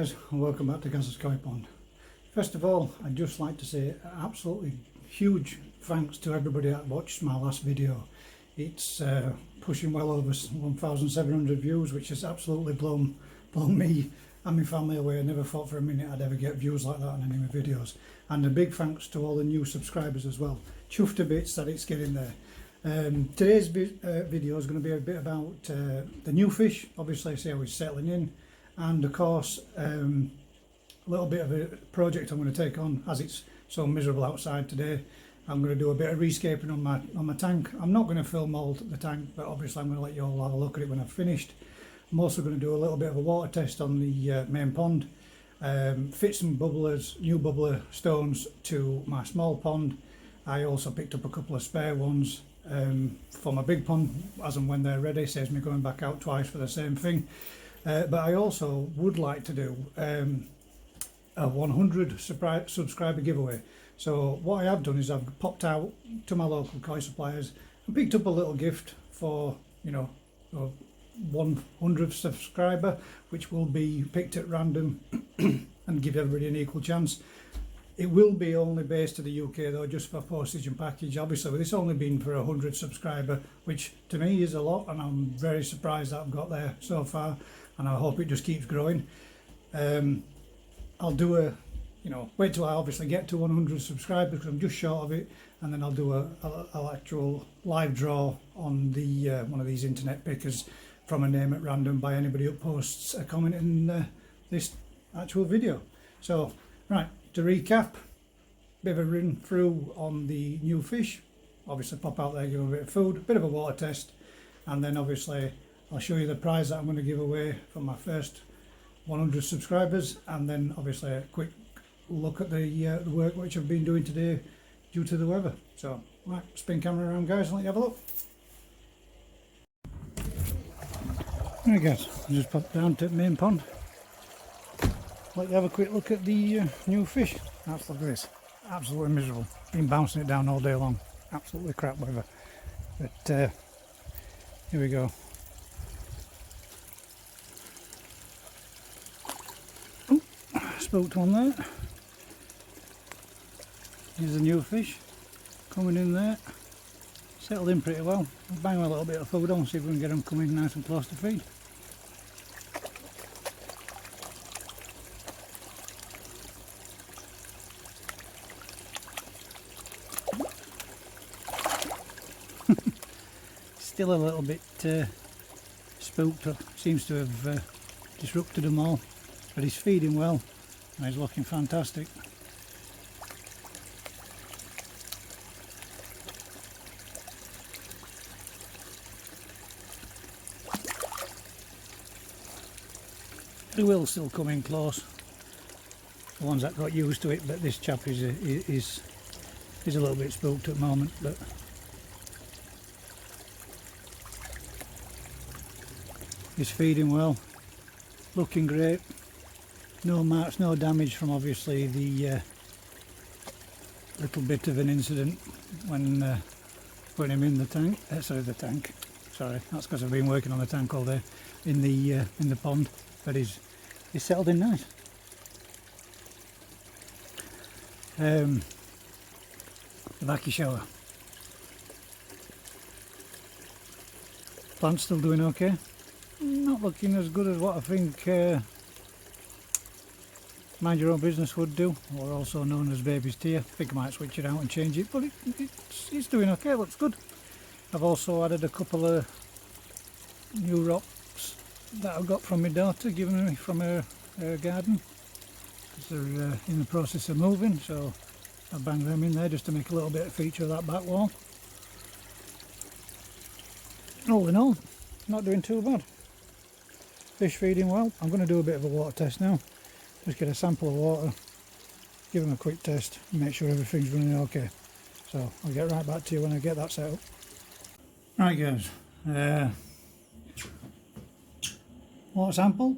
guys, and welcome back to Gaz's Koi Pond. First of all, I'd just like to say an absolutely huge thanks to everybody that watched my last video. It's pushing well over 1,700 views, which has absolutely blown me and my family away. I never thought for a minute I'd ever get views like that on any of my videos. And a big thanks to all the new subscribers as well. Chuffed to bits that it's getting there. Today's video is going to be a bit about the new fish, obviously see how he's settling in, and of course a little bit of a project I'm going to take on as it's so miserable outside today. I'm going to do a bit of rescaping on my tank. I'm not going to film all the tank, but obviously I'm going to let you all have a look at it when I've finished. I'm also going to do a little bit of a water test on the main pond, fit some bubblers, new bubbler stones to my small pond. I also picked up a couple of spare ones for my big pond as and when they're ready. Saves me going back out twice for the same thing. But I also would like to do a 100 subscriber giveaway. So what I have done is I've popped out to my local koi suppliers and picked up a little gift for, you know, a 100th subscriber, which will be picked at random and give everybody an equal chance. It will be only based to the UK though, just for postage and package. Obviously with this only being for 100 subscriber, which to me is a lot, and I'm very surprised that I've got there so far, and I hope it just keeps growing. I'll do a, you know, wait till I obviously get to 100 subscribers because I'm just short of it, and then I'll do a actual live draw on the one of these internet pickers from a name at random by anybody who posts a comment in this actual video. So right, to recap, bit of a run through on the new fish. Obviously pop out there, give them a bit of food, a bit of a water test, and then obviously I'll show you the prize that I'm going to give away from my first 100 subscribers, and then obviously a quick look at the work which I've been doing today due to the weather. So right, spin camera around guys and let you have a look. Right guys, I just popped down to the main pond. Let you have a quick look at the new fish. That's look at this, absolutely miserable. Been bouncing it down all day long, absolutely crap weather. But here we go. Oh, spooked one there. Here's a new fish coming in there. Settled in pretty well. I'll bang a little bit of food on, see if we can get them coming nice and close to feed. Still a little bit spooked, seems to have disrupted them all, but he's feeding well and he's looking fantastic. He will still come in close, the ones that got used to it, but this chap is a little bit spooked at the moment. But he's feeding well, looking great, no marks, no damage from obviously the little bit of an incident when putting him in the tank, sorry, that's because I've been working on the tank all day, in the pond, but he's settled in nice. The Bakki shower. Plant's still doing okay. Not looking as good as what I think Mind Your Own Business would do, or also known as Baby's Tear. I think I might switch it out and change it, but it's doing okay, looks good. I've also added a couple of new rocks that I got from my daughter, given me from her garden, because they're in the process of moving, so I banged them in there just to make a little bit of feature of that back wall. All in all, not doing too bad. Fish feeding well. I'm going to do a bit of a water test now. Just get a sample of water, give them a quick test, and make sure everything's running okay. So I'll get right back to you when I get that set up. Right guys, water sample.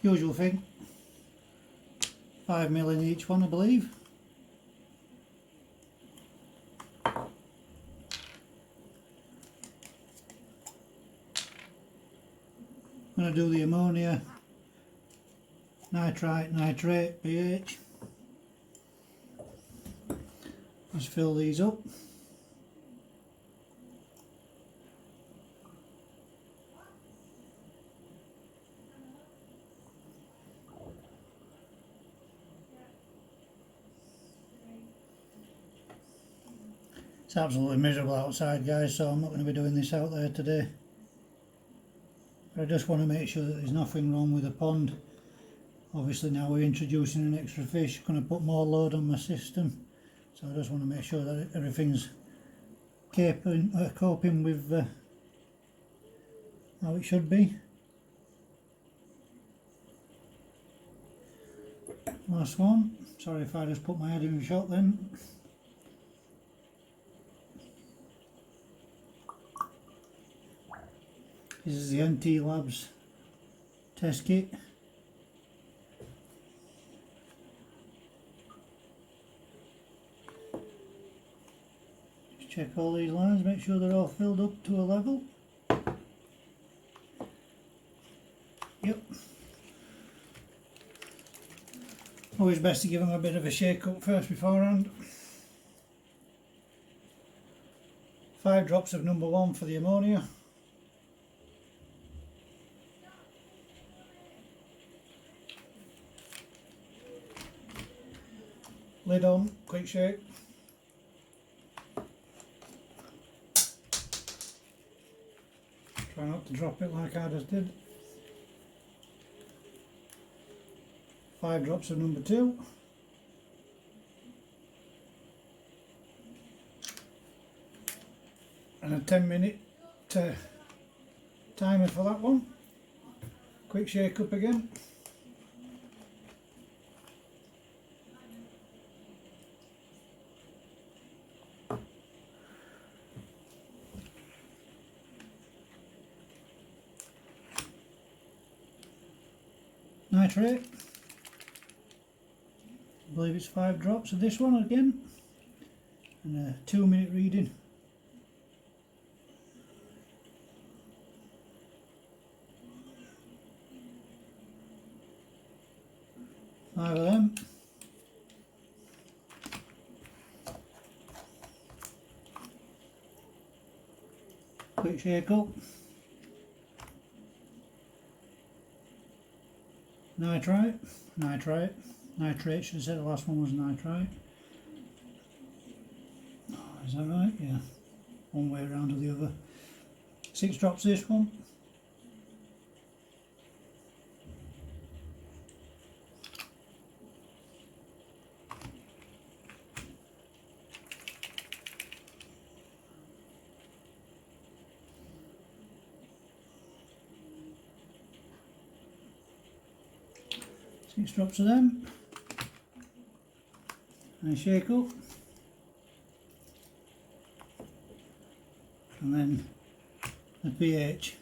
Usual thing, 5 ml in each one I believe. to do the ammonia, nitrite, nitrate, pH. Let's fill these up. It's absolutely miserable outside, guys, so I'm not going to be doing this out there today. But I just want to make sure that there's nothing wrong with the pond. Obviously now we're introducing an extra fish, going to put more load on my system. So I just want to make sure that everything's coping with how it should be. Last one. Sorry if I just put my head in the shot then. This is the NT Labs test kit. Just check all these lines, make sure they're all filled up to a level. Yep. Always best to give them a bit of a shake up first beforehand. 5 drops of number 1 for the ammonia. Lid on, quick shake. Try not to drop it like I just did. 5 drops of number 2. And a 10-minute timer for that one. Quick shake up again. Nitrate, I believe it's 5 drops of this one again, and a 2-minute reading. Five of them. Quick shake up. Nitrite, nitrate, should have said the last one was nitrite. Oh, is that right? Yeah. One way around to the other. 6 drops this one. Six drops of them, and shake up, and then the pH,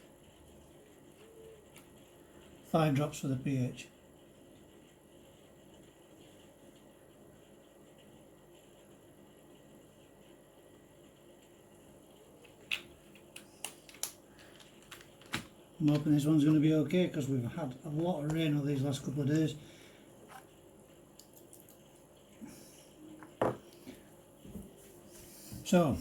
5 drops for the pH. I'm hoping this one's going to be okay because we've had a lot of rain over these last couple of days. So,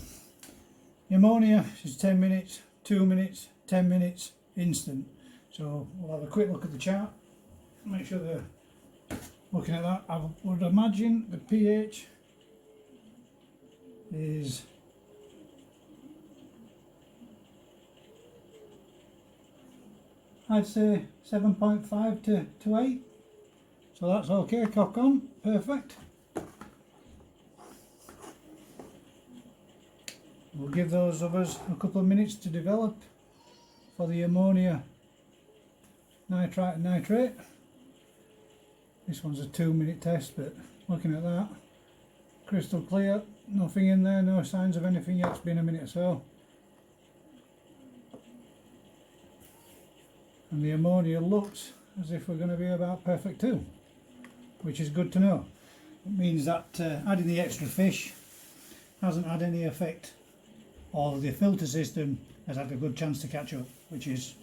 the ammonia is 10 minutes, 2 minutes, 10 minutes, instant. So we'll have a quick look at the chart, make sure they're looking at that. I would imagine the pH is I'd say 7.5 to 8, so that's okay, cock on, perfect. We'll give those others a couple of minutes to develop for the ammonia, nitrite and nitrate. This one's a 2-minute test, but looking at that, crystal clear, nothing in there, no signs of anything yet, it's been a minute or so. And the ammonia looks as if we're going to be about perfect too, which is good to know. It means that adding the extra fish hasn't had any effect, or the filter system has had a good chance to catch up, which is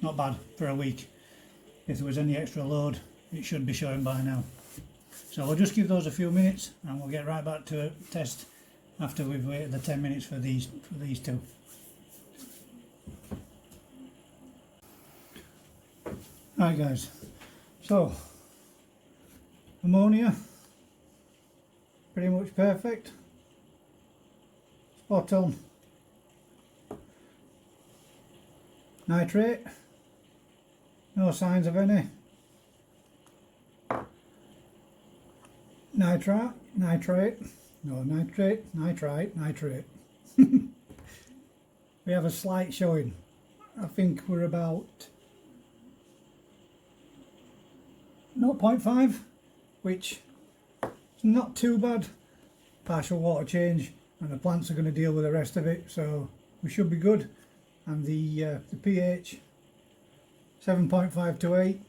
not bad for a week. If there was any extra load, it should be showing by now. So we'll just give those a few minutes and we'll get right back to a test after we've waited the 10 minutes for these two. Right guys, so ammonia, pretty much perfect, spot on. Nitrate, no signs of any. Nitrate, no nitrate, nitrate. We have a slight showing. I think we're about 0.5, which is not too bad. Partial water change and the plants are going to deal with the rest of it, so we should be good. And the pH 7.5 to 8,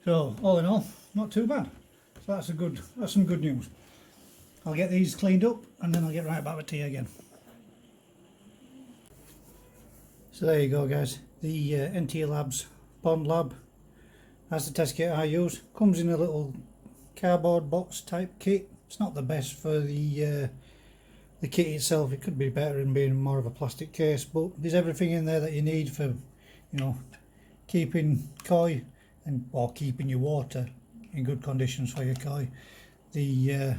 so all in all not too bad. So that's some good news. I'll get these cleaned up and then I'll get right back with tea again. So there you go guys, the NT Labs Pond Lab. That's the test kit I use. Comes in a little cardboard box type kit. It's not the best for the kit itself. It could be better in being more of a plastic case, but there's everything in there that you need for, keeping koi or keeping your water in good conditions for your koi. The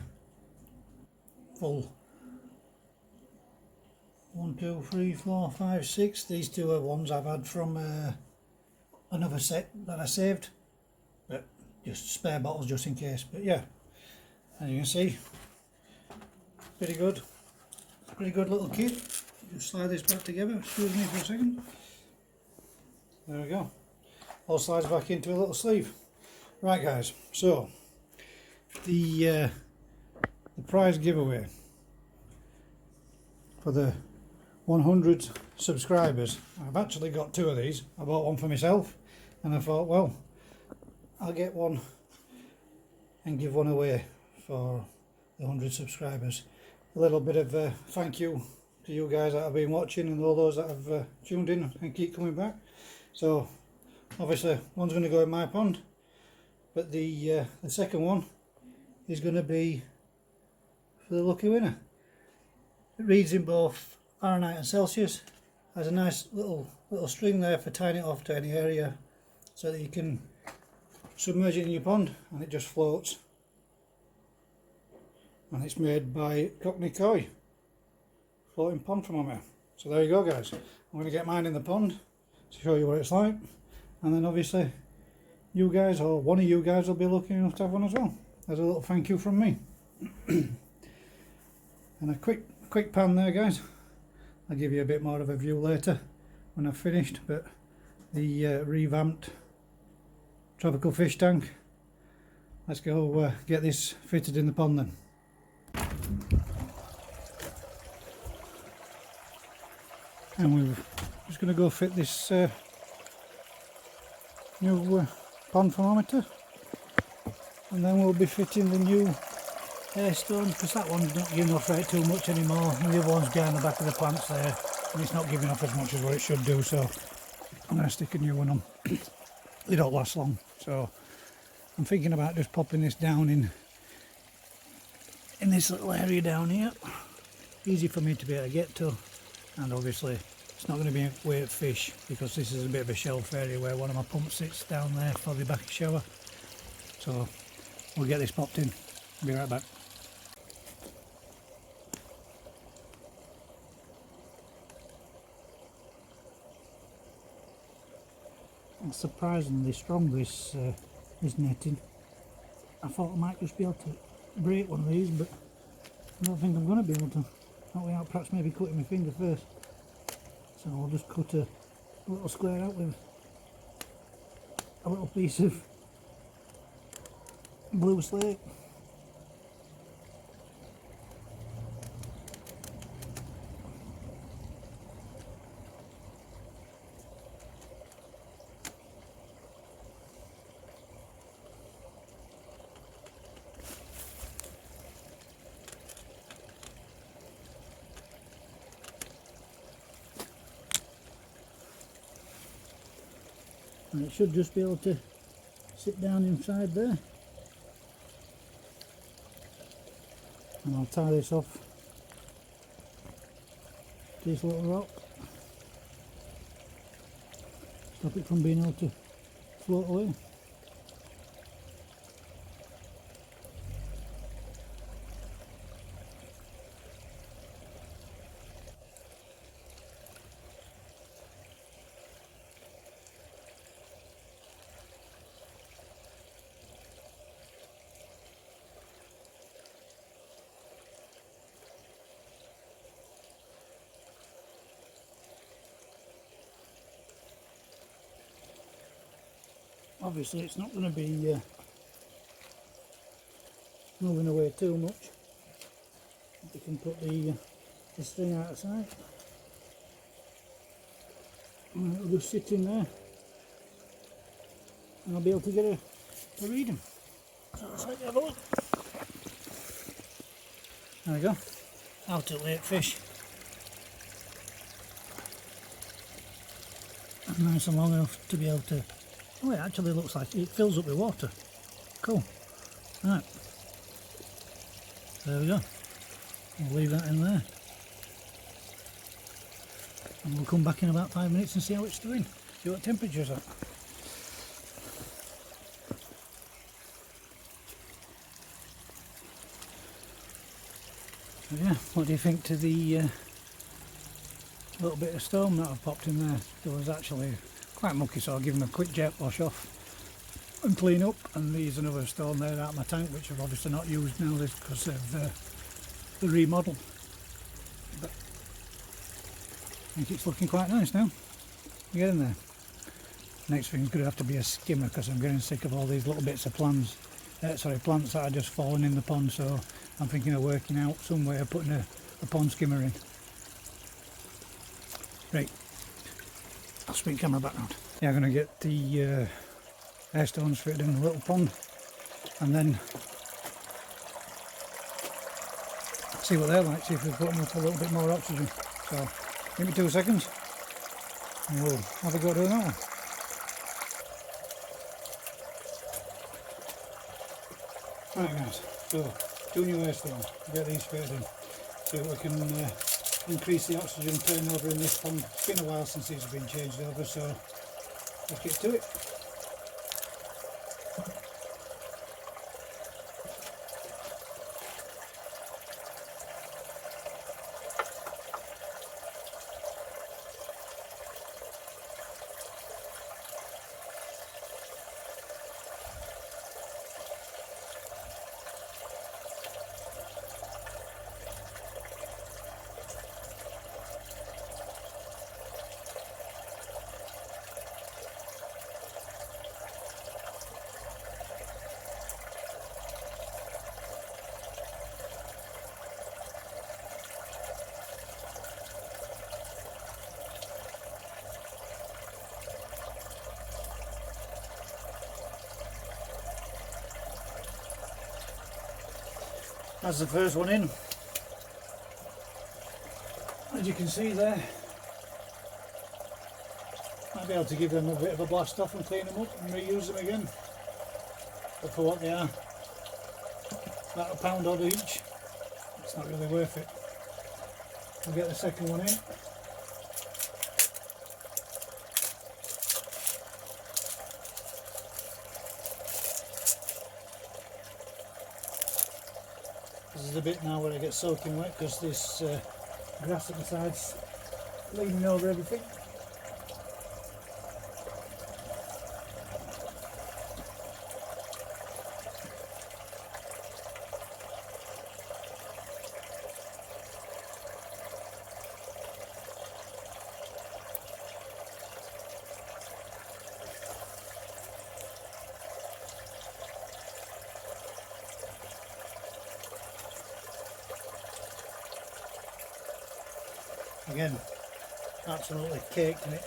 full 1, 2, 3, 4, 5, 6. These two are ones I've had from another set that I saved, but just spare bottles just in case. But yeah, as you can see, pretty good little kit. Just slide this back together, excuse me for a second. There we go, all slides back into a little sleeve. Right guys, so the prize giveaway for the 100 subscribers, I've actually got two of these. I bought one for myself and I thought, well, I'll get one and give one away for the 100 subscribers. A little bit of a thank you to you guys that have been watching and all those that have tuned in and keep coming back. So obviously one's going to go in my pond, but the second one is going to be for the lucky winner. It reads in both Fahrenheit and Celsius. Has a nice little string there for tying it off to any area so that you can submerge it in your pond and it just floats. And it's made by Cockney Koi, floating pond thermometer. So there you go guys, I'm going to get mine in the pond to show you what it's like, and then obviously you guys, or one of you guys, will be lucky enough to have one as well. There's a little thank you from me. And a quick pan there guys. I'll give you a bit more of a view later when I've finished, but the revamped tropical fish tank. Let's go get this fitted in the pond then. And we're just going to go fit this new pond thermometer, and then we'll be fitting the new air stone, because that one's not giving off right too much anymore, and the other one's down the back of the plants there and it's not giving off as much as what it should do, so I'm going to stick a new one on. They don't last long, so I'm thinking about just popping this down in this little area down here. Easy for me to be able to get to, and obviously it's not going to be a weight of fish because this is a bit of a shelf area where one of my pumps sits down there for the Bakki shower. So we'll get this popped in. I'll be right back. It's surprisingly strong, this netting. I thought I might just be able to break one of these, but I don't think I'm going to be able to. Not without perhaps maybe cutting my finger first. So I'll just cut a little square out with a little piece of blue slate. and it should just be able to sit down inside there. And I'll tie this off to this little rock, stop it from being able to float away. Obviously it's not going to be moving away too much. You can put the string out of sight and it'll just sit in there and I'll be able to get a reading. So let's have a look. There we go. Out at lake fish. Nice and long enough to be able to. Oh, it actually looks like it fills up with water. Cool. Right. There we go. We'll leave that in there. And we'll come back in about 5 minutes and see how it's doing. See what temperature's at. So yeah, what do you think to the little bit of stone that I've popped in there? It was actually quite mucky, so I'll give them a quick jet wash off and clean up. And there's another stone there out of my tank which I've obviously not used now because of the remodel, but I think it's looking quite nice now. We're getting there. Next thing's going to have to be a skimmer because I'm getting sick of all these little bits of plants that are just falling in the pond, so I'm thinking of working out some way of putting a pond skimmer in. Right, I'll swing camera back round. Yeah, I'm going to get the air stones fitted in a little pond and then see what they're like, see if we put them up a little bit more oxygen. So give me 2 seconds and we'll have a go doing that one. Right guys, so 2 new air stones, get these fitted in, see if we can increase the oxygen turnover in this pond. It's been a while since these have been changed over, so let's get to it. That's the first one in. As you can see there, I'll be able to give them a bit of a blast off and clean them up and reuse them again. But for what they are, about £1 odd each, it's not really worth it. We'll get the second one in. This is the bit now where I get soaking wet because this grass at the side's leaning over everything. Again, absolutely caked in it.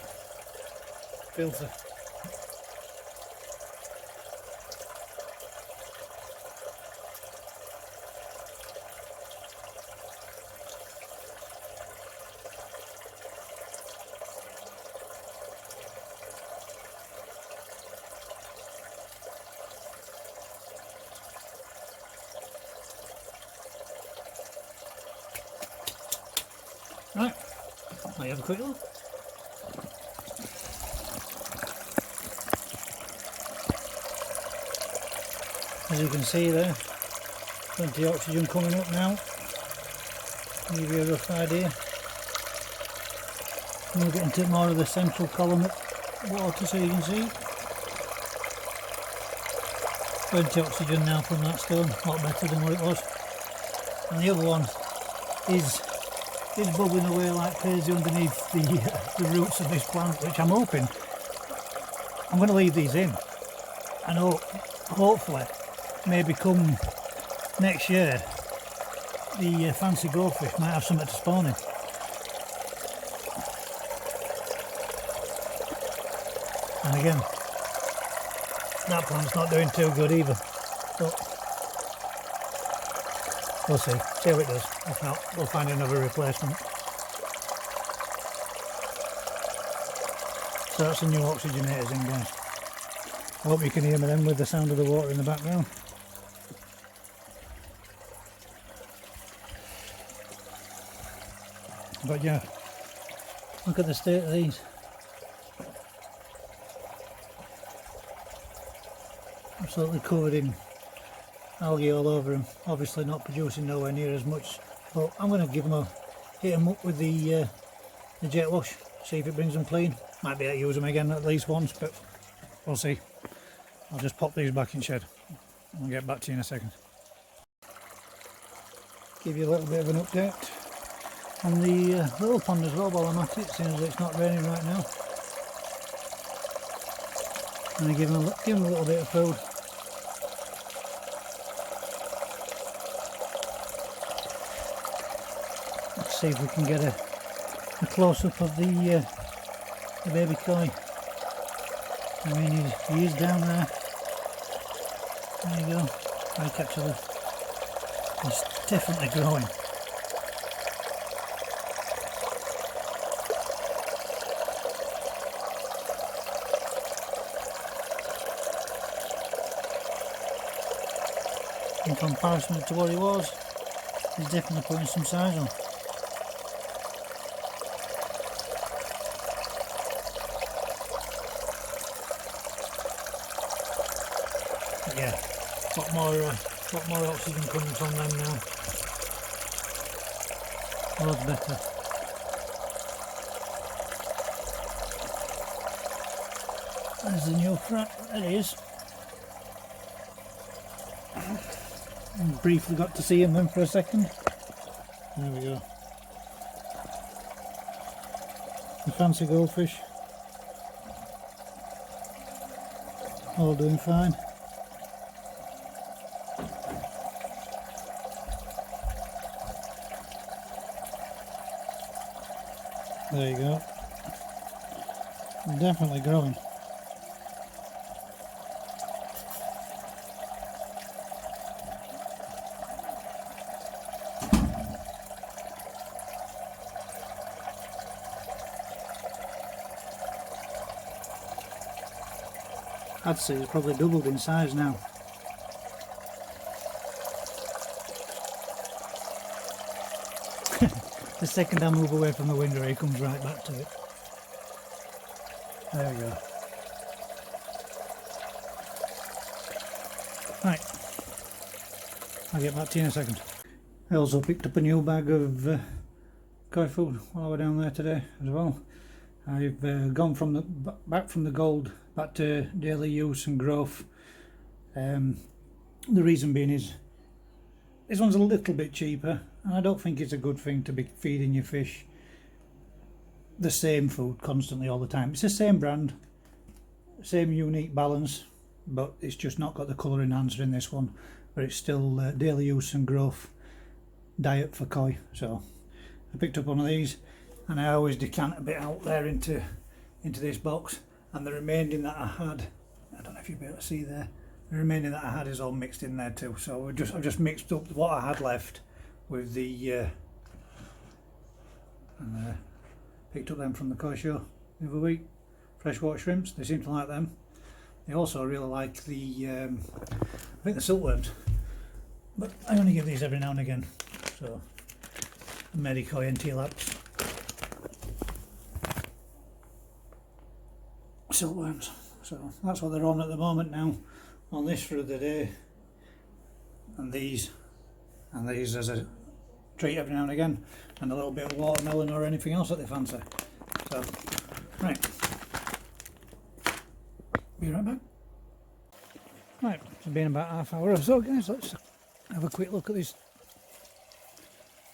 Filter. I have a quick look. As you can see there, plenty of oxygen coming up now. Give you a rough idea. We'll get into more of the central column of water so you can see. Plenty of oxygen now from that stone, a lot better than what it was. And the other one is bubbling away like crazy underneath the roots of this plant, which I'm hoping I'm going to leave these in. And hopefully, maybe come next year, the fancy goldfish might have something to spawn in. And again, that plant's not doing too good either, but we'll see how it does. If not, we'll find another replacement. So that's the new oxygenators in, guys. I hope you can hear me then with the sound of the water in the background. But yeah, look at the state of these. Absolutely covered in algae all over them. Obviously not producing nowhere near as much, but I'm going to give them hit them up with the jet wash, see if it brings them clean. Might be able to use them again at least once, but we'll see. I'll just pop these back in shed. I'll get back to you in a second. Give you a little bit of an update on the little pond as well while I'm at it, seeing as it's not raining right now. And I give them a little bit of food. Let's see if we can get a close-up of the baby koi. I mean, he is down there. There you go. Eye catcher there. He's definitely growing. In comparison to what he was, he's definitely putting some size on. But yeah, a lot more oxygen coming from them now. Loads better. There's the new frat. There he is. Briefly got to see him then for a second. There we go. The fancy goldfish. All doing fine. There you go. Definitely growing. I'd say it's probably doubled in size now. The second I move away from the window, he comes right back to it. There we go. Right, I'll get back to you in a second. I also picked up a new bag of koi food while I was down there today as well. I've gone from back from the gold back to daily use and growth. The reason being is this one's a little bit cheaper, and I don't think it's a good thing to be feeding your fish the same food constantly all the time. It's the same brand, same unique balance, but it's just not got the colour enhancer in this one, but it's still daily use and growth diet for koi. So I picked up one of these, and I always decant a bit out there into this box, and the remaining that I had, I don't know if you'll be able to see there, the remaining that I had is all mixed in there too. So I've just mixed up what I had left with the and picked up them from the koi show the other week. Freshwater shrimps, they seem to like them. They also really like the I think the silkworms, but I only give these every now and again. So Medikoi NT Labs. silkworms. So that's what they're on at the moment now. On this for the day, and these as a treat every now and again, and a little bit of watermelon or anything else that they fancy. So, right, be right back. Right, it's been about half hour or so, guys. Let's have a quick look at this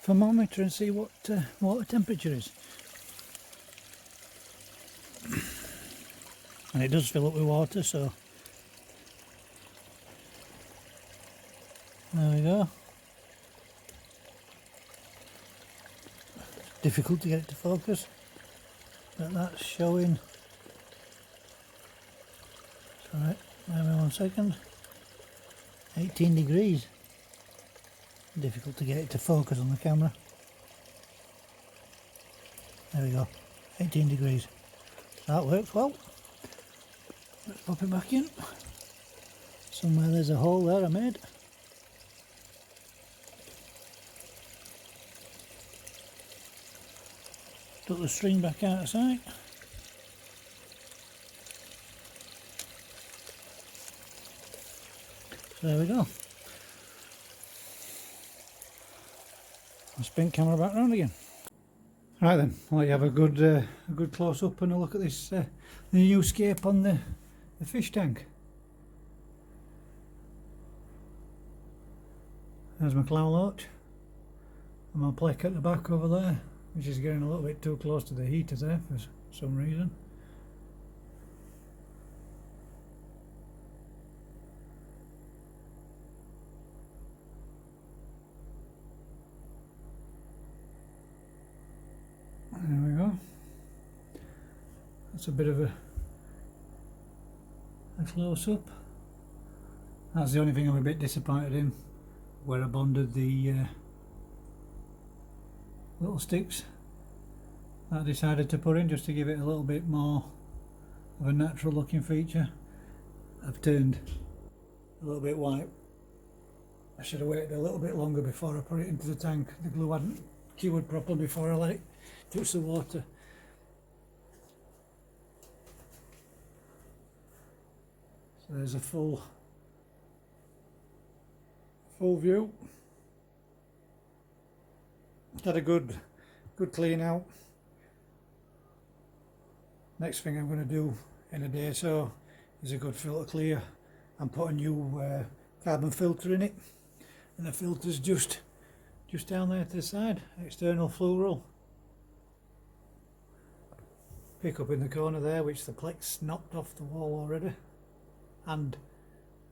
thermometer and see what water temperature is. And it does fill up with water, so there we go. Difficult to get it to focus, but that's showing. Sorry, wait a 1 second. 18 degrees. Difficult to get it to focus on the camera. There we go, 18 degrees. That works well. Let's pop it back in. Somewhere there's a hole there I made. Took the string back out of sight. So there we go. I'll spin camera back round again. Right then, I'll let you have a good close up and a look at this the new scape on the fish tank. There's my clown loach and my plaque at the back over there, which is getting a little bit too close to the heater there for some reason. There we go. That's a bit of a close-up. That's the only thing I'm a bit disappointed in, where I bonded the little sticks that I decided to put in just to give it a little bit more of a natural looking feature. I've turned a little bit white. I should have waited a little bit longer before I put it into the tank. The glue hadn't cured properly before I let it touch the water. So there's a full view. Had a good clean out. Next thing I'm going to do in a day or so is a good filter clear and put a new carbon filter in it, and the filter's just down there to the side, external flue roll. Pick up in the corner there, which the plex knocked off the wall already, and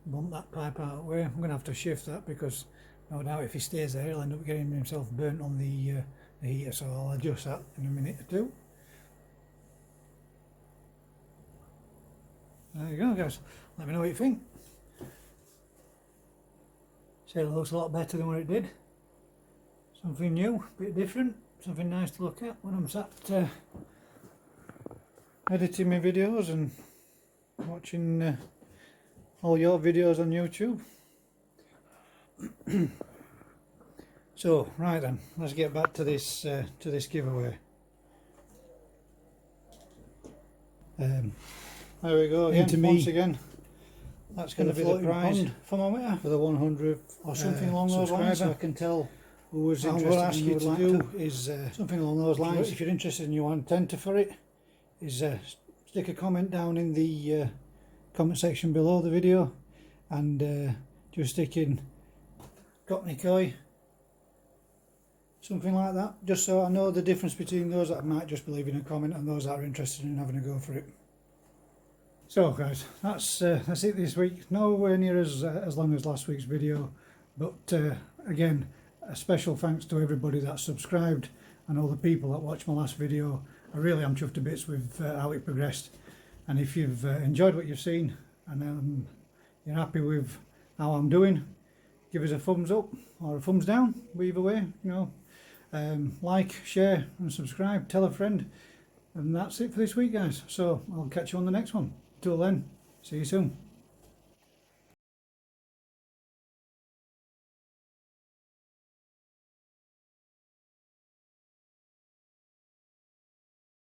bump that pipe out of the way. I'm going to have to shift that because no doubt if he stays there he'll end up getting himself burnt on the heater, so I'll adjust that in a minute or two. There you go, guys. Let me know what you think. Say it looks a lot better than what it did. Something new, a bit different, something nice to look at when I'm sat editing my videos and watching all your videos on YouTube. So right then, let's get back to this giveaway. There we go again. Once again, that's going to be the prize thermometer for the 100th or something along those lines. So I can tell who was interested. What I'll ask you to do is something along those lines. If you're interested and you want to enter for it, is stick a comment down in the comment section below the video, and just stick in Cockney Koi, something like that, just so I know the difference between those that might just be leaving a comment and those that are interested in having a go for it. So guys, that's it this week. Nowhere near as long as last week's video, but again, a special thanks to everybody that subscribed and all the people that watched my last video. I really am chuffed to bits with how it progressed, and if you've enjoyed what you've seen and you're happy with how I'm doing, give us a thumbs up or a thumbs down, either way, you know. Like, share and subscribe, tell a friend, and that's it for this week, guys. So I'll catch you on the next one. Till then, see you soon.